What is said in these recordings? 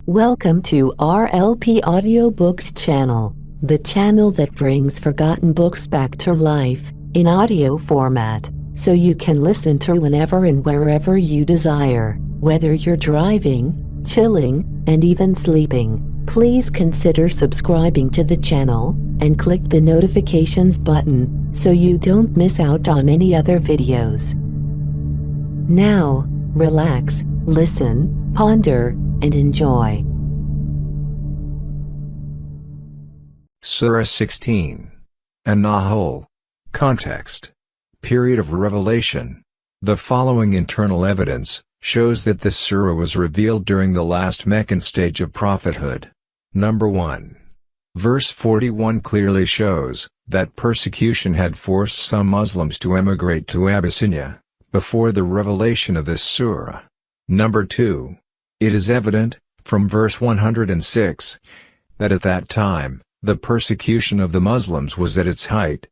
Welcome to RLP Audiobooks channel, the channel that brings forgotten books back to life in audio format, so you can listen to whenever and wherever you desire, whether you're driving, chilling, and even sleeping. Please consider subscribing to the channel and click the notifications button so you don't miss out on any other videos. Now, relax, listen, ponder, and enjoy. Surah 16. An-Nahl. Context. Period of revelation. The following internal evidence shows that this surah was revealed during the last Meccan stage of prophethood. Number 1. Verse 41 clearly shows that persecution had forced some Muslims to emigrate to Abyssinia before the revelation of this surah. Number 2. It is evident, from verse 106, that at that time, the persecution of the Muslims was at its height,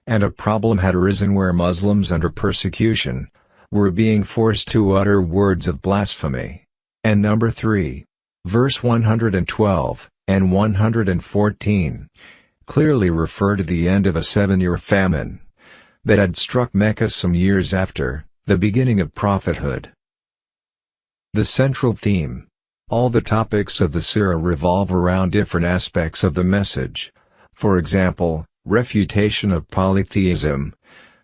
and a problem had arisen where Muslims under persecution were being forced to utter words of blasphemy. And number 3. Verse 112 and 114 clearly refer to the end of a 7-year famine that had struck Mecca some years after the beginning of prophethood. The central theme. All the topics of the surah revolve around different aspects of the message. For example, refutation of polytheism,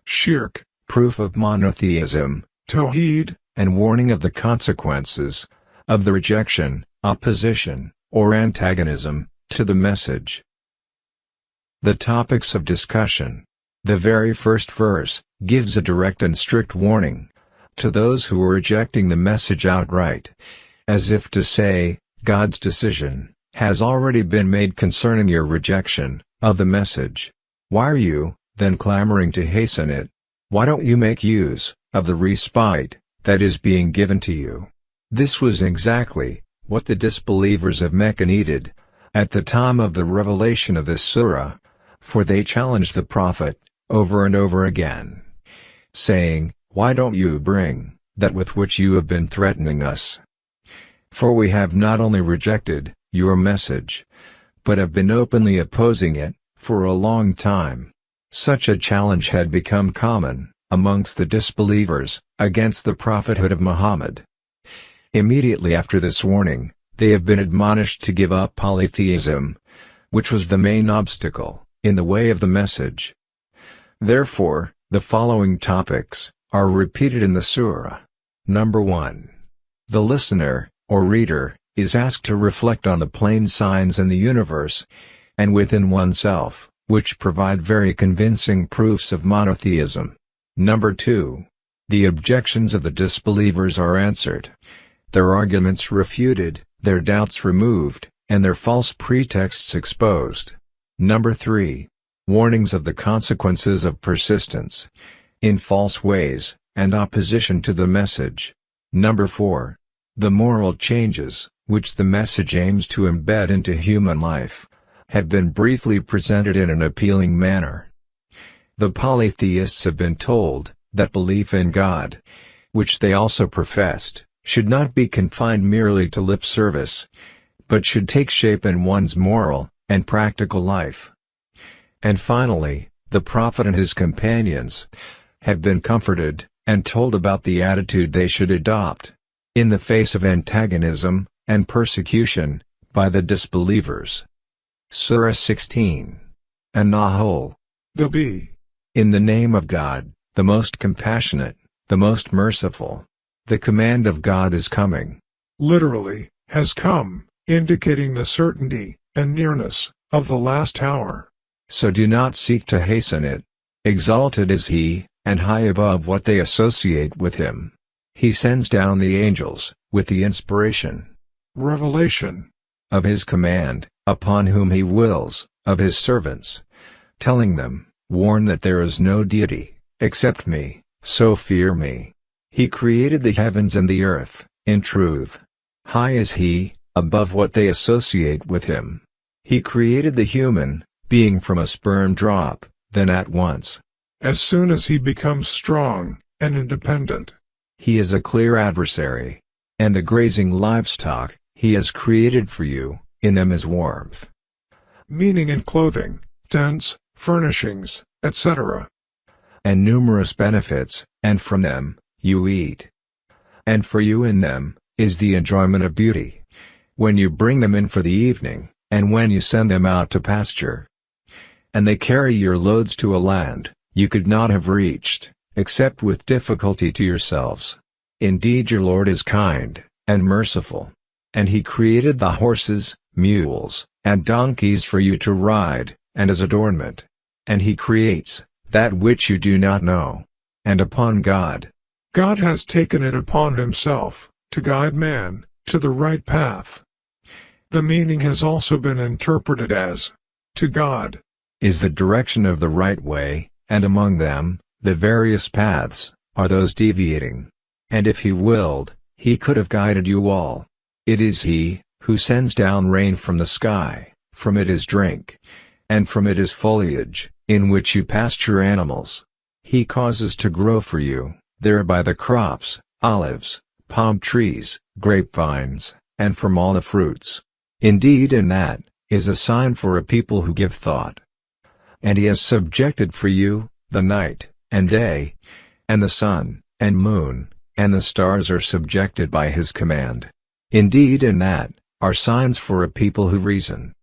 shirk, proof of monotheism, tawheed, and warning of the consequences of the rejection, opposition, or antagonism to the message. The topics of discussion. The very first verse gives a direct and strict warning to those who are rejecting the message outright, as if to say, God's decision has already been made concerning your rejection of the message. Why are you, then, clamoring to hasten it? Why don't you make use of the respite that is being given to you? This was exactly what the disbelievers of Mecca needed at the time of the revelation of this surah, for they challenged the Prophet over and over again, saying, "Why don't you bring that with which you have been threatening us? For we have not only rejected your message, but have been openly opposing it for a long time." Such a challenge had become common amongst the disbelievers against the prophethood of Muhammad. Immediately after this warning, they have been admonished to give up polytheism, which was the main obstacle in the way of the message. Therefore, the following topics are repeated in the surah. Number 1. The listener, or reader, is asked to reflect on the plain signs in the universe and within oneself, which provide very convincing proofs of monotheism. Number 2. The objections of the disbelievers are answered, their arguments refuted, their doubts removed, and their false pretexts exposed. Number 3. Warnings of the consequences of persistence in false ways and opposition to the message. Number 4. The moral changes which the message aims to embed into human life have been briefly presented in an appealing manner. The polytheists have been told that belief in God, which they also professed, should not be confined merely to lip service, but should take shape in one's moral and practical life. And finally, the Prophet and his companions have been comforted and told about the attitude they should adopt in the face of antagonism and persecution by the disbelievers. Surah 16. An-Nahl. In the name of God, the most compassionate, the most merciful. The command of God is coming. Literally, has come, indicating the certainty and nearness of the last hour. So do not seek to hasten it. Exalted is He, and high above what they associate with Him. He sends down the angels with the inspiration, revelation of His command, upon whom He wills, of His servants, telling them, warn that there is no deity except me, so fear me. He created the heavens and the earth, in truth. High is He, above what they associate with Him. He created the human being from a sperm drop, then at once, as soon as he becomes strong and independent, He is a clear adversary. And the grazing livestock He has created for you, in them is warmth. Meaning in clothing, tents, furnishings, etc. And numerous benefits, and from them, you eat. And for you in them, is the enjoyment of beauty, when you bring them in for the evening, and when you send them out to pasture. And they carry your loads to a land you could not have reached, except with difficulty to yourselves. Indeed your Lord is kind, and merciful. And He created the horses, mules, and donkeys for you to ride, and as adornment. And He creates that which you do not know. And upon God has taken it upon Himself to guide man to the right path. The meaning has also been interpreted as, to God is the direction of the right way, and among them, the various paths, are those deviating. And if He willed, He could have guided you all. It is He who sends down rain from the sky, from it is drink, and from it is foliage, in which you pasture animals. He causes to grow for you, thereby the crops, olives, palm trees, grapevines, and from all the fruits. Indeed in that, is a sign for a people who give thought. And He has subjected for you, the night, and day, and the sun, and moon, and the stars are subjected by His command. Indeed in that, are signs for a people who reason.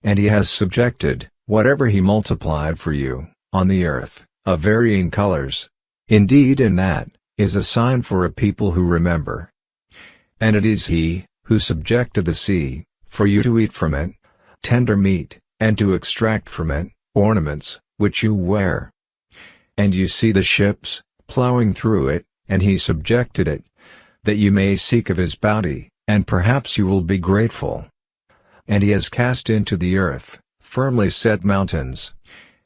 And He has subjected, whatever He multiplied for you, on the earth, of varying colors. Indeed in that, is a sign for a people who remember. And it is He who subjected the sea, for you to eat from it, tender meat, and to extract from it, ornaments, which you wear. And you see the ships, plowing through it, and He subjected it, that you may seek of His bounty, and perhaps you will be grateful. And He has cast into the earth, firmly set mountains,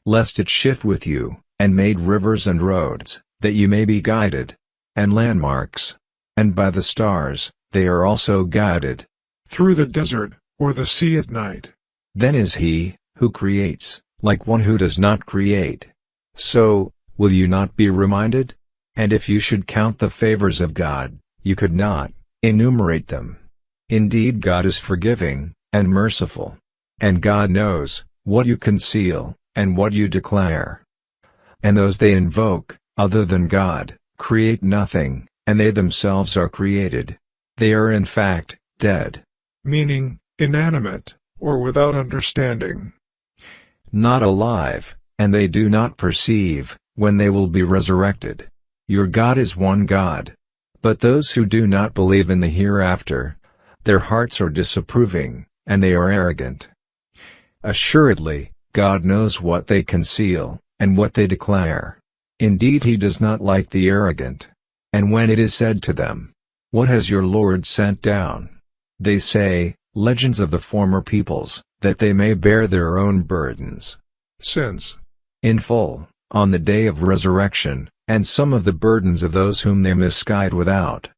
lest it shift with you, and made rivers and roads, that you may be guided, and landmarks. And by the stars, they are also guided. Through the desert, or the sea at night. Then is He who creates, like one who does not create. So, will you not be reminded? And if you should count the favors of God, you could not enumerate them. Indeed God is forgiving, and merciful. And God knows what you conceal, and what you declare. And those they invoke, other than God, create nothing, and they themselves are created. They are in fact, dead. Meaning, inanimate, or without understanding. Not alive, and they do not perceive, when they will be resurrected. Your God is one God. But those who do not believe in the hereafter, their hearts are disapproving, and they are arrogant. Assuredly, God knows what they conceal, and what they declare. Indeed He does not like the arrogant. And when it is said to them, "What has your Lord sent down?" they say, "Legends of the former peoples, that they may bear their own burdens." Since, in full, on the day of resurrection, and some of the burdens of those whom they misguide without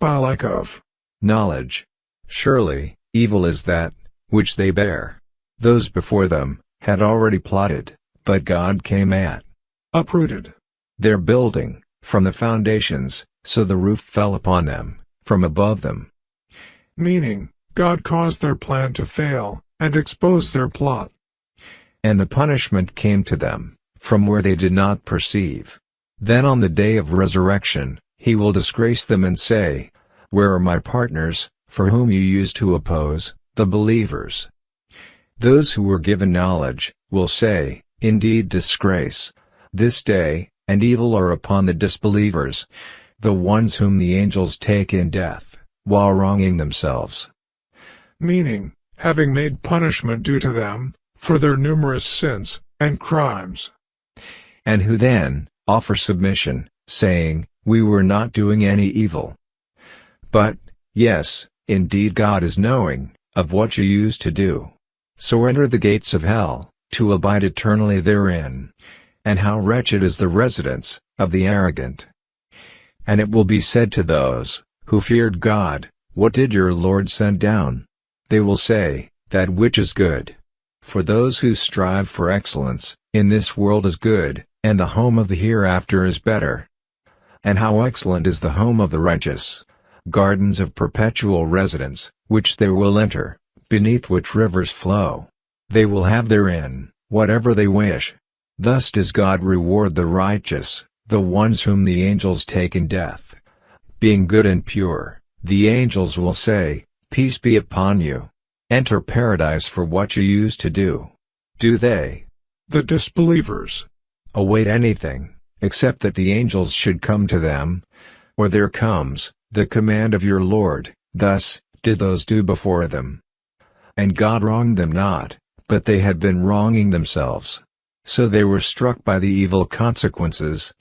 by lack of knowledge. Surely, evil is that which they bear. Those before them had already plotted, but God came at uprooted their building, from the foundations, so the roof fell upon them, from above them. Meaning, God caused their plan to fail, and exposed their plot. And the punishment came to them, from where they did not perceive. Then on the day of resurrection, He will disgrace them and say, "Where are my partners, for whom you used to oppose, the believers?" Those who were given knowledge, will say, "Indeed disgrace, this day, and evil are upon the disbelievers, the ones whom the angels take in death, while wronging themselves." Meaning, having made punishment due to them, for their numerous sins, and crimes. And who then offer submission, saying, "We were not doing any evil." But, yes, indeed God is knowing, of what you used to do. So enter the gates of hell, to abide eternally therein. And how wretched is the residence of the arrogant. And it will be said to those who feared God, "What did your Lord send down?" They will say, "That which is good." For those who strive for excellence, in this world is good, and the home of the hereafter is better. And how excellent is the home of the righteous! gardens of perpetual residence, which they will enter, beneath which rivers flow. They will have therein whatever they wish. Thus does God reward the righteous, the ones whom the angels take in death. Being good and pure, the angels will say, "Peace be upon you. Enter paradise for what you used to do." Do they, the disbelievers, await anything, except that the angels should come to them? Or there comes the command of your Lord, thus did those do before them. And God wronged them not, but they had been wronging themselves. So they were struck by the evil consequences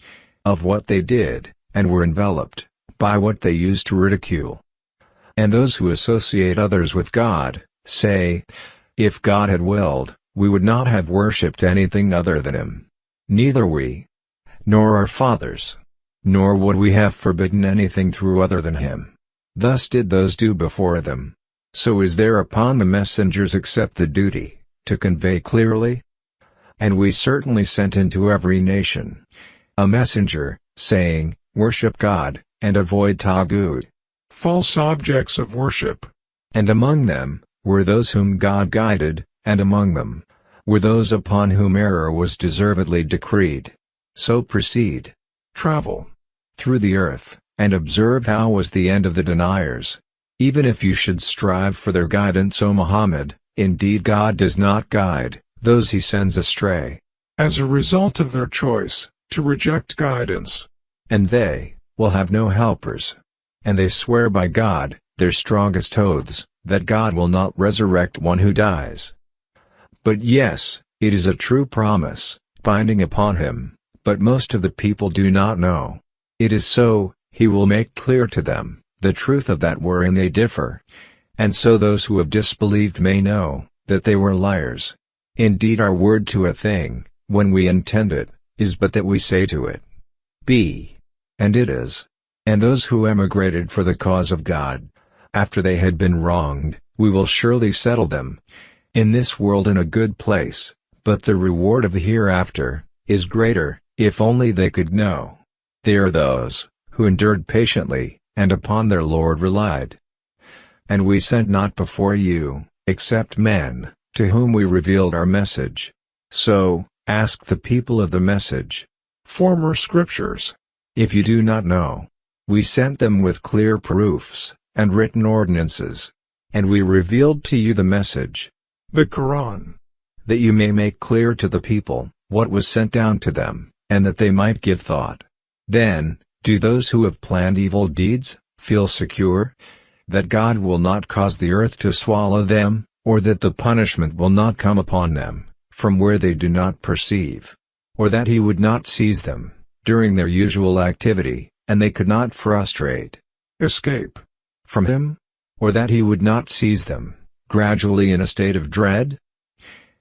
of what they did, and were enveloped by what they used to ridicule. And those who associate others with God say, "If God had willed, we would not have worshipped anything other than Him. Neither we, nor our fathers, nor would we have forbidden anything through other than Him. Thus did those do before them." So is there upon the messengers except the duty to convey clearly? And we certainly sent into every nation a messenger, saying, "Worship God, and avoid Taghut," false objects of worship. And among them were those whom God guided, and among them were those upon whom error was deservedly decreed. So proceed, travel through the earth, and observe how was the end of the deniers. Even if you should strive for their guidance, O Muhammad, indeed God does not guide those He sends astray. As a result of their choice to reject guidance, and they will have no helpers. And they swear by God, their strongest oaths, that God will not resurrect one who dies. But yes, it is a true promise, binding upon Him, but most of the people do not know. It is so, He will make clear to them the truth of that wherein they differ. And so those who have disbelieved may know that they were liars. Indeed our word to a thing, when we intend it, is but that we say to it, "Be." And it is. And those who emigrated for the cause of God, after they had been wronged, we will surely settle them in this world in a good place, but the reward of the hereafter is greater, if only they could know. They are those who endured patiently, and upon their Lord relied. And we sent not before you, except men, to whom we revealed our message. So, ask the people of the message, former scriptures, if you do not know. We sent them with clear proofs, and written ordinances. And we revealed to you the message, the Qur'an, that you may make clear to the people what was sent down to them, and that they might give thought. Then, do those who have planned evil deeds feel secure that God will not cause the earth to swallow them, or that the punishment will not come upon them from where they do not perceive, or that He would not seize them during their usual activity, and they could not escape from Him, or that He would not seize them gradually in a state of dread?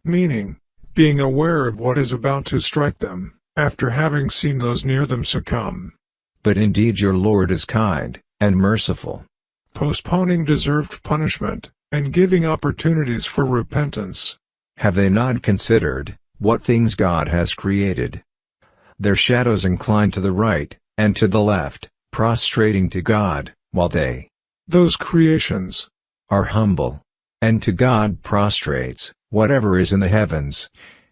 Meaning, being aware of what is about to strike them, after having seen those near them succumb. But indeed your Lord is kind and merciful, postponing deserved punishment, and giving opportunities for repentance. Have they not considered what things God has created? Their shadows incline to the right and to the left, prostrating to God, while they, those creations, are humble. And to God prostrates whatever is in the heavens,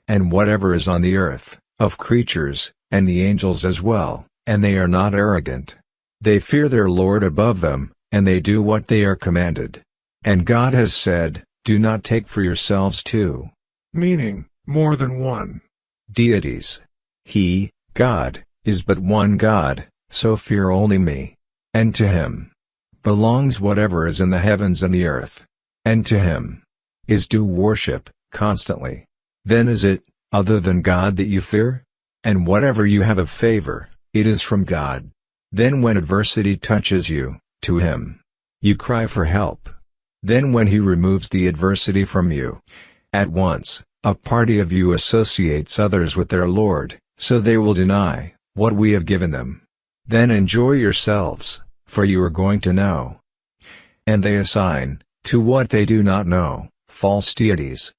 and whatever is on the earth, of creatures, and the angels as well, and they are not arrogant. They fear their Lord above them, and they do what they are commanded. And God has said, "Do not take for yourselves two," meaning, more than one, deities. He, God, is but one God, so fear only me. And to Him belongs whatever is in the heavens and the earth. And to Him is due worship, constantly. Then is it, other than God that you fear? And whatever you have of favor, it is from God. Then when adversity touches you, to Him you cry for help. Then when He removes the adversity from you, at once, a party of you associates others with their Lord, so they will deny what we have given them. Then enjoy yourselves, for you are going to know. And they assign, to what they do not know, false deities.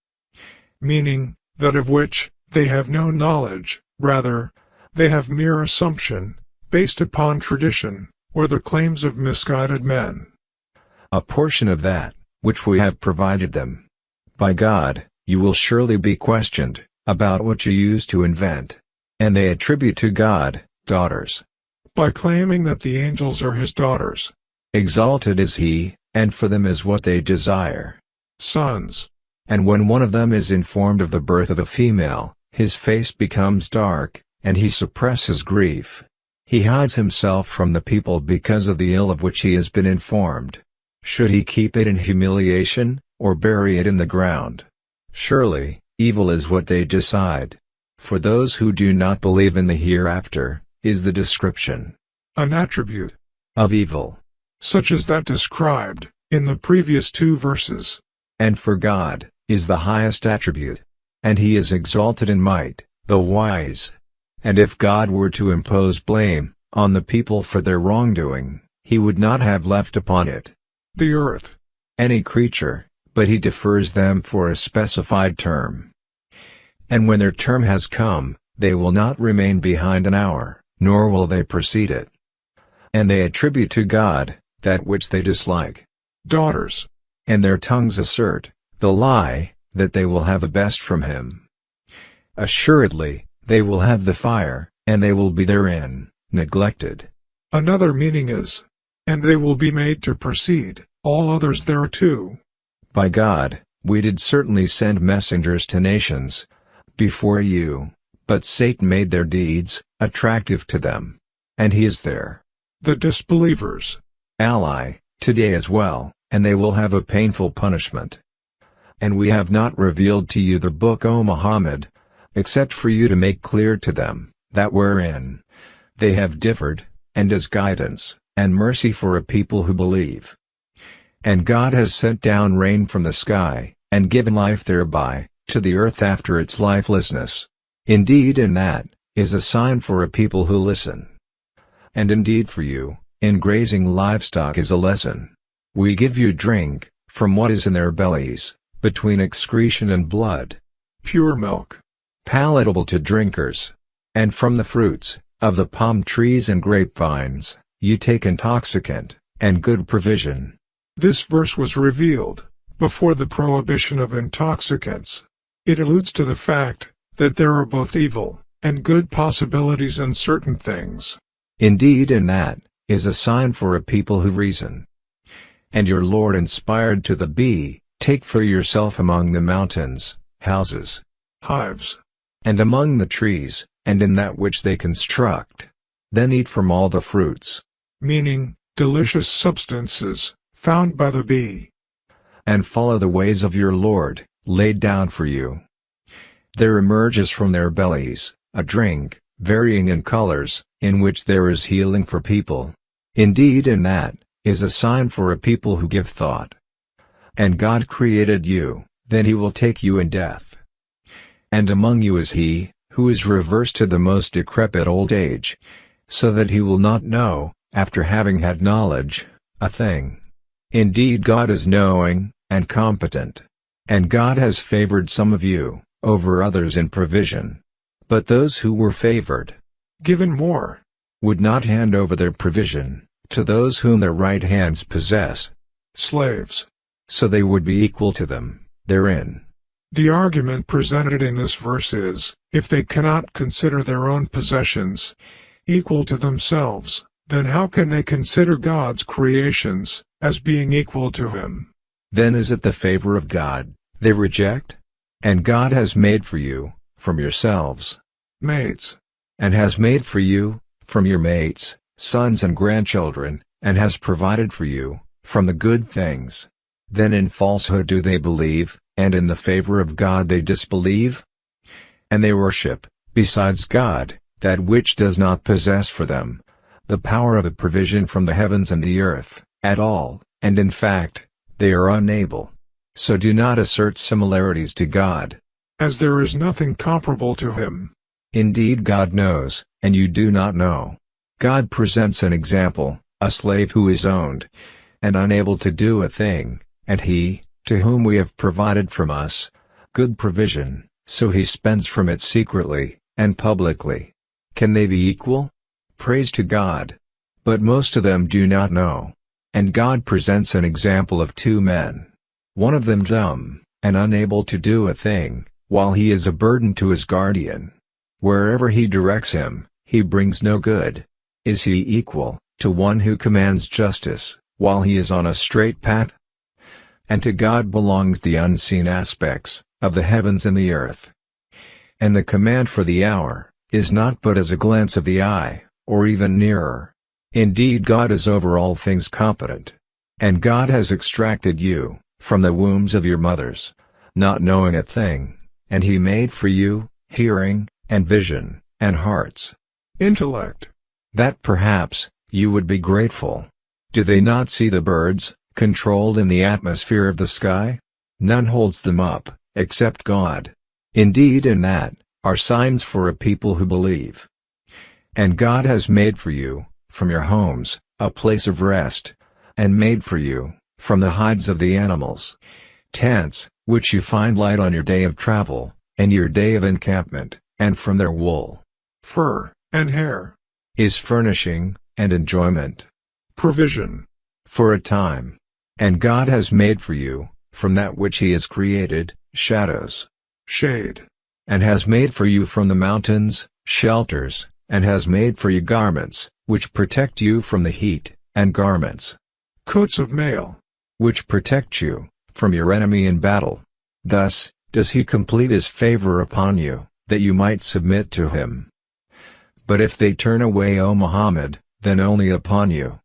Meaning, that of which they have no knowledge, rather, they have mere assumption, based upon tradition, or the claims of misguided men. A portion of that, which we have provided them. By God, you will surely be questioned, about what you used to invent. And they attribute to God, daughters. By claiming that the angels are his daughters. Exalted is he, and for them is what they desire. Sons. And when one of them is informed of the birth of a female, his face becomes dark, and he suppresses grief. He hides himself from the people because of the ill of which he has been informed. Should he keep it in humiliation, or bury it in the ground? Surely, evil is what they decide. For those who do not believe in the hereafter, is the description, an attribute, of evil, such as that described in the previous 2 verses. And for God, is the highest attribute. And he is exalted in might, the wise. And if God were to impose blame on the people for their wrongdoing, he would not have left upon it the earth any creature, but he defers them for a specified term. And when their term has come, they will not remain behind an hour, nor will they precede it. And they attribute to God that which they dislike, daughters. And their tongues assert the lie, that they will have the best from him. Assuredly, they will have the fire, and they will be therein neglected. Another meaning is, and they will be made to proceed, all others thereto. By God, we did certainly send messengers to nations before you, but Satan made their deeds attractive to them. And he is there, the disbelievers' ally, today as well, and they will have a painful punishment. And we have not revealed to you the book, O Muhammad, except for you to make clear to them that wherein they have differed, and as guidance and mercy for a people who believe. And God has sent down rain from the sky, and given life thereby, to the earth after its lifelessness. Indeed, in that is a sign for a people who listen. And indeed for you, in grazing livestock is a lesson. We give you drink from what is in their bellies, between excretion and blood, pure milk, palatable to drinkers. And from the fruits of the palm trees and grapevines, you take intoxicant, and good provision. This verse was revealed before the prohibition of intoxicants. It alludes to the fact that there are both evil and good possibilities in certain things. Indeed, in that is a sign for a people who reason. And your Lord inspired to the bee, take for yourself among the mountains, houses, hives, and among the trees, and in that which they construct. Then eat from all the fruits, meaning delicious substances found by the bee. And follow the ways of your Lord, laid down for you. There emerges from their bellies a drink, varying in colors, in which there is healing for people. Indeed, in that is a sign for a people who give thought. And God created you, then he will take you in death. And among you is he, who is reversed to the most decrepit old age, so that he will not know, after having had knowledge, a thing. Indeed, God is knowing, and competent. And God has favored some of you, over others in provision. But those who were favored, given more, would not hand over their provision to those whom their right hands possess, slaves, so they would be equal to them therein. The argument presented in this verse is, if they cannot consider their own possessions equal to themselves, then how can they consider God's creations as being equal to him? Then is it the favor of God they reject? And God has made for you, from yourselves, mates, and has made for you, from your mates, sons and grandchildren, and has provided for you, from the good things. Then in falsehood do they believe, and in the favor of God they disbelieve? And they worship, besides God, that which does not possess for them the power of the provision from the heavens and the earth, at all, and in fact, they are unable. So do not assert similarities to God, as there is nothing comparable to him. Indeed, God knows, and you do not know. God presents an example, a slave who is owned, and unable to do a thing, and he, to whom we have provided from us good provision, so he spends from it secretly, and publicly. Can they be equal? Praise to God! But most of them do not know. And God presents an example of two men. One of them dumb, and unable to do a thing, while he is a burden to his guardian. Wherever he directs him, he brings no good. Is he equal to one who commands justice, while he is on a straight path? And to God belongs the unseen aspects of the heavens and the earth. And the command for the hour is not but as a glance of the eye, or even nearer. Indeed, God is over all things competent. And God has extracted you from the wombs of your mothers, not knowing a thing, and he made for you hearing, and vision, and hearts. Intellect. That perhaps you would be grateful. Do they not see the birds, controlled in the atmosphere of the sky? None holds them up, except God. Indeed, in that are signs for a people who believe. And God has made for you, from your homes, a place of rest, and made for you, from the hides of the animals, tents, which you find light on your day of travel, and your day of encampment, and from their wool, Fur, and hair. is furnishing, and enjoyment, Provision. for a time. And God has made for you, from that which he has created, shadows, Shade. and has made for you from the mountains, shelters, and has made for you garments, which protect you from the heat, and garments, Coats of mail. which protect you from your enemy in battle. Thus does he complete his favor upon you, that you might submit to him. But if they turn away, O Muhammad, then only upon you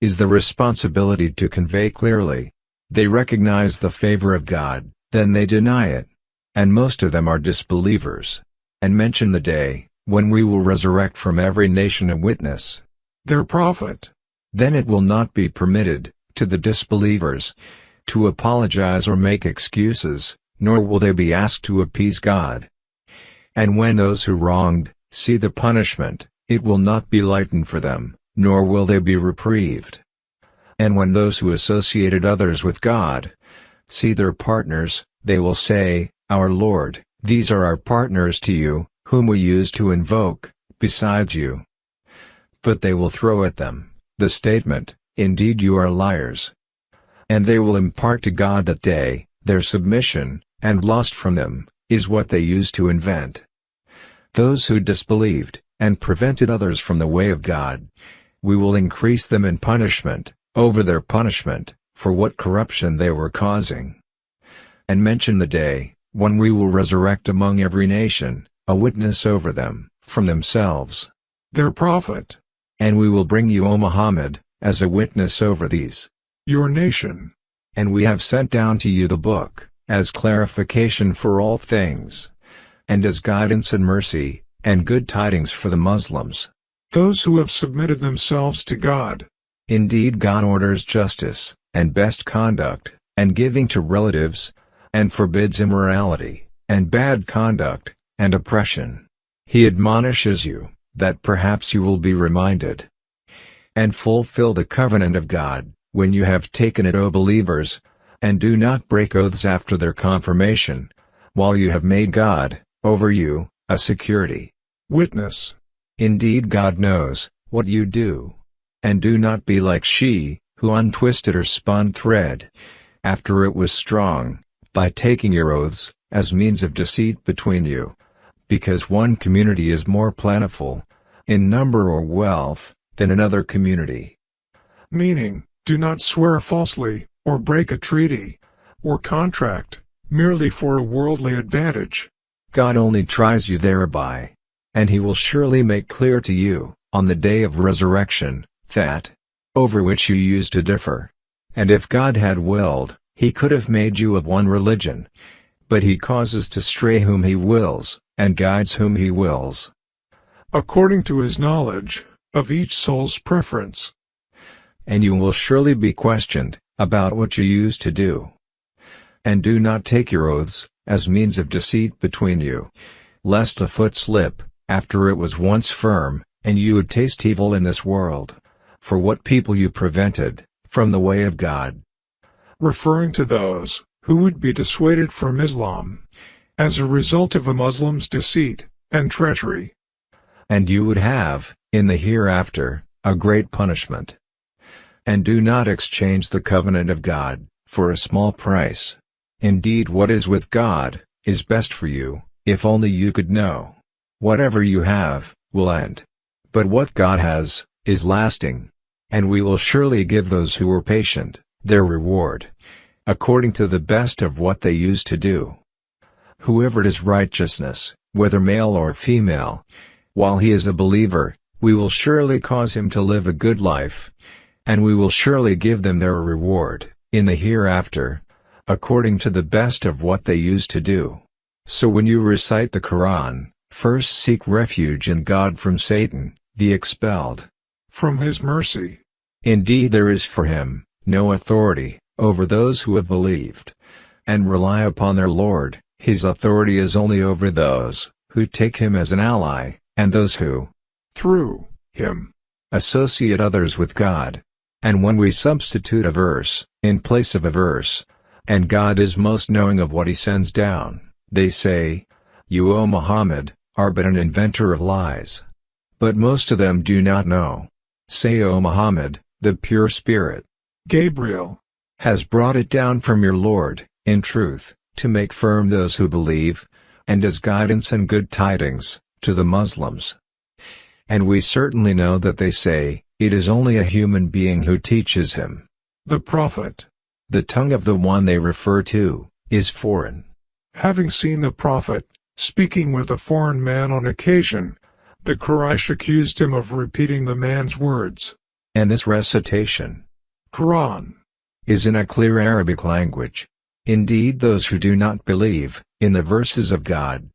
is the responsibility to convey clearly. They recognize the favor of God, then they deny it. And most of them are disbelievers. And mention the day when we will resurrect from every nation a witness. Their prophet. Then it will not be permitted to the disbelievers to apologize or make excuses, nor will they be asked to appease God. And when those who wronged see the punishment, it will not be lightened for them, nor will they be reprieved. And when those who associated others with God see their partners, they will say, Our Lord, these are our partners to you, whom we used to invoke, besides you. But they will throw at them the statement, Indeed you are liars. And they will impart to God that day their submission, and lost from them is what they used to invent. Those who disbelieved, and prevented others from the way of God, we will increase them in punishment, over their punishment, for what corruption they were causing. And mention the day when we will resurrect among every nation a witness over them, from themselves, Their prophet. and we will bring you, O Muhammad, as a witness over these. Your nation. And we have sent down to you the book, as clarification for all things, and as guidance and mercy, and good tidings for the Muslims. Those who have submitted themselves to God. Indeed, God orders justice, and best conduct, and giving to relatives, and forbids immorality, and bad conduct, and oppression. He admonishes you, that perhaps you will be reminded. And fulfill the covenant of God, when you have taken it, O believers, and do not break oaths after their confirmation, while you have made God, over you, a security. Witness. Indeed, God knows what you do. And do not be like she, who untwisted her spun thread, after it was strong, by taking your oaths, as means of deceit between you. Because one community is more plentiful, in number or wealth, than another community. Meaning, do not swear falsely, or break a treaty, or contract, merely for a worldly advantage. God only tries you thereby. And he will surely make clear to you, on the day of resurrection, that over which you used to differ. And if God had willed, he could have made you of one religion. But he causes to stray whom he wills, and guides whom he wills, According to his knowledge of each soul's preference. And you will surely be questioned about what you used to do. And do not take your oaths as means of deceit between you, lest a foot slip, after it was once firm, and you would taste evil in this world. For what people you prevented from the way of God. Referring to those who would be dissuaded from Islam, as a result of a Muslim's deceit and treachery. And you would have, in the hereafter, a great punishment. And do not exchange the covenant of God for a small price. Indeed, what is with God is best for you, if only you could know. Whatever you have will end. But what God has is lasting. And we will surely give those who were patient their reward, according to the best of what they used to do. Whoever does righteousness, whether male or female, while he is a believer, we will surely cause him to live a good life, and we will surely give them their reward in the hereafter, according to the best of what they used to do. So when you recite the Qur'an, first seek refuge in God from Satan, the expelled from his mercy. Indeed, there is for him no authority over those who have believed and rely upon their Lord. His authority is only over those who take him as an ally, and those who, through him, associate others with God. And when we substitute a verse in place of a verse, and God is most knowing of what he sends down, they say, "You, O Muhammad, are but an inventor of lies." But most of them do not know. Say, O Muhammad, the pure spirit, Gabriel, has brought it down from your Lord, in truth, to make firm those who believe, and as guidance and good tidings to the Muslims. And we certainly know that they say, it is only a human being who teaches him. The Prophet. The tongue of the one they refer to is foreign. Having seen the Prophet speaking with a foreign man on occasion, the Quraysh accused him of repeating the man's words. And this recitation, Qur'an, is in a clear Arabic language. Indeed, those who do not believe in the verses of God,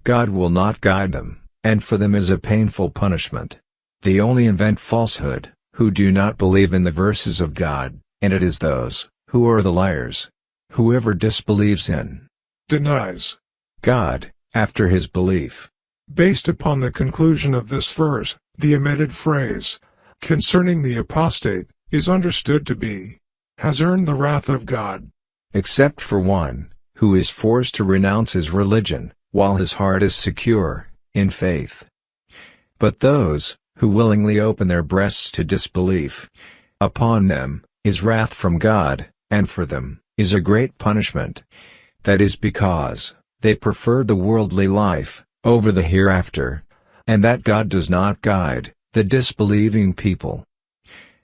God will not guide them, and for them is a painful punishment. They only invent falsehood, who do not believe in the verses of God, and it is those who are the liars. Whoever disbelieves in, denies God, after his belief. Based upon the conclusion of this verse, the omitted phrase, concerning the apostate, is understood to be, has earned the wrath of God. Except for one, who is forced to renounce his religion, while his heart is secure in faith. But those who willingly open their breasts to disbelief, upon them is wrath from God, and for them is a great punishment. That is because they prefer the worldly life over the hereafter, and that God does not guide the disbelieving people.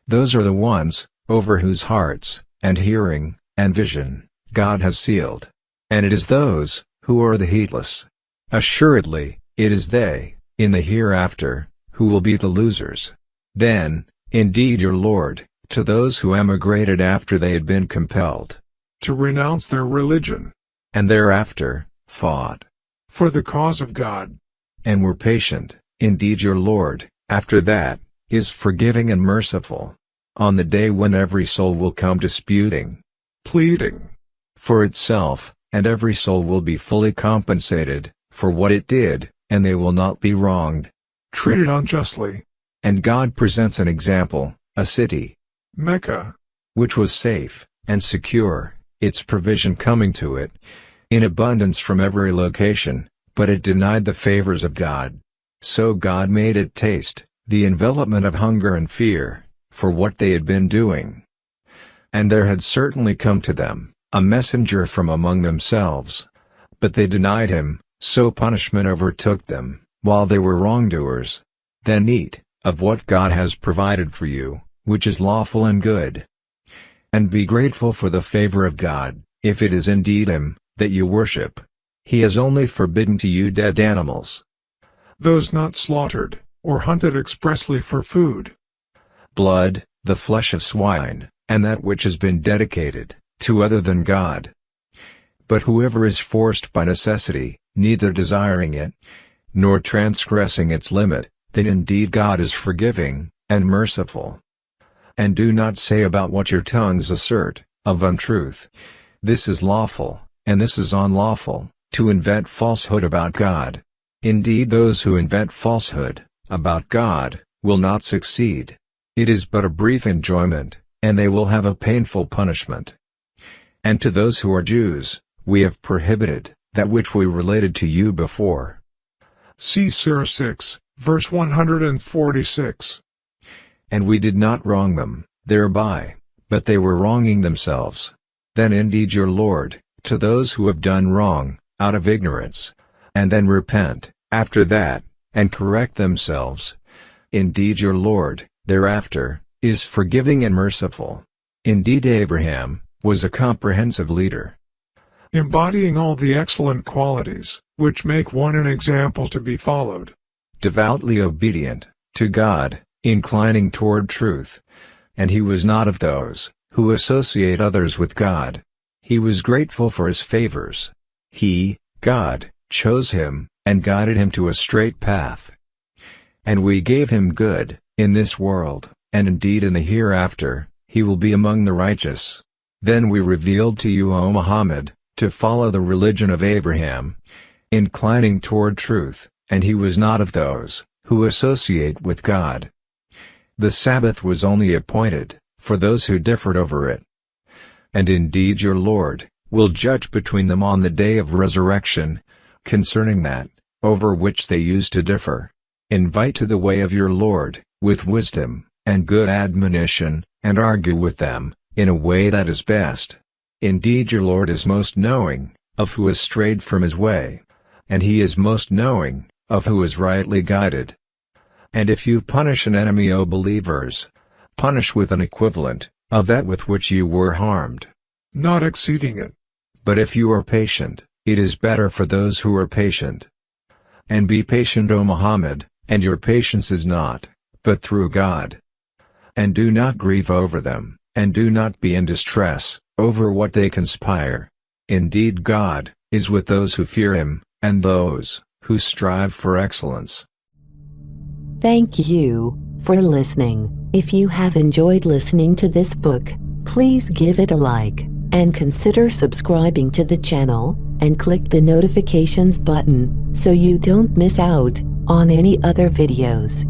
Those are the ones over whose hearts and hearing and vision God has sealed, and it is those who are the heedless. Assuredly, it is they, in the hereafter, who will be the losers. Then, indeed, your Lord, to those who emigrated after they had been compelled to renounce their religion, and thereafter fought for the cause of God, and were patient, indeed your Lord, after that, is forgiving and merciful. On the day when every soul will come disputing, pleading for itself, and every soul will be fully compensated for what it did, and they will not be wronged, treated unjustly. And God presents an example, a city, Mecca, which was safe and secure, its provision coming to it in abundance from every location, but it denied the favors of God. So God made it taste the envelopment of hunger and fear for what they had been doing. And there had certainly come to them a messenger from among themselves, but they denied him, so punishment overtook them while they were wrongdoers. Then eat of what God has provided for you, which is lawful and good. And be grateful for the favor of God, if it is indeed him that you worship. He has only forbidden to you dead animals, those not slaughtered or hunted expressly for food, blood, the flesh of swine, and that which has been dedicated to other than God. But whoever is forced by necessity, neither desiring it, nor transgressing its limit, then indeed God is forgiving and merciful. And do not say about what your tongues assert, of untruth, this is lawful, and this is unlawful, to invent falsehood about God. Indeed, those who invent falsehood about God will not succeed. It is but a brief enjoyment, and they will have a painful punishment. And to those who are Jews, we have prohibited that which we related to you before. See Surah 6, verse 146. And we did not wrong them thereby, but they were wronging themselves. Then indeed your Lord, to those who have done wrong, out of ignorance, and then repent, after that, and correct themselves. Indeed your Lord, thereafter, is forgiving and merciful. Indeed Abraham was a comprehensive leader, embodying all the excellent qualities, which make one an example to be followed. devoutly obedient to God, inclining toward truth. And he was not of those who associate others with God. He was grateful for his favors. He, God, chose him, and guided him to a straight path. And we gave him good, in this world, and indeed in the hereafter, he will be among the righteous. Then we revealed to you, O Muhammad, to follow the religion of Abraham, inclining toward truth, and he was not of those who associate with God. The Sabbath was only appointed for those who differed over it. And indeed your Lord will judge between them on the day of resurrection, concerning that, over which they used to differ. Invite to the way of your Lord, with wisdom, and good admonition, and argue with them, in a way that is best. Indeed your Lord is most knowing, of who has strayed from his way. And he is most knowing, of who is rightly guided. And if you punish an enemy, O believers, punish with an equivalent of that with which you were harmed, not exceeding it. But if you are patient, it is better for those who are patient. And be patient, O Muhammad, and your patience is not, but through God. And do not grieve over them, and do not be in distress over what they conspire. Indeed God is with those who fear him, and those who strive for excellence. Thank you for listening. If you have enjoyed listening to this book, please give it a like, and consider subscribing to the channel, and click the notifications button, so you don't miss out on any other videos.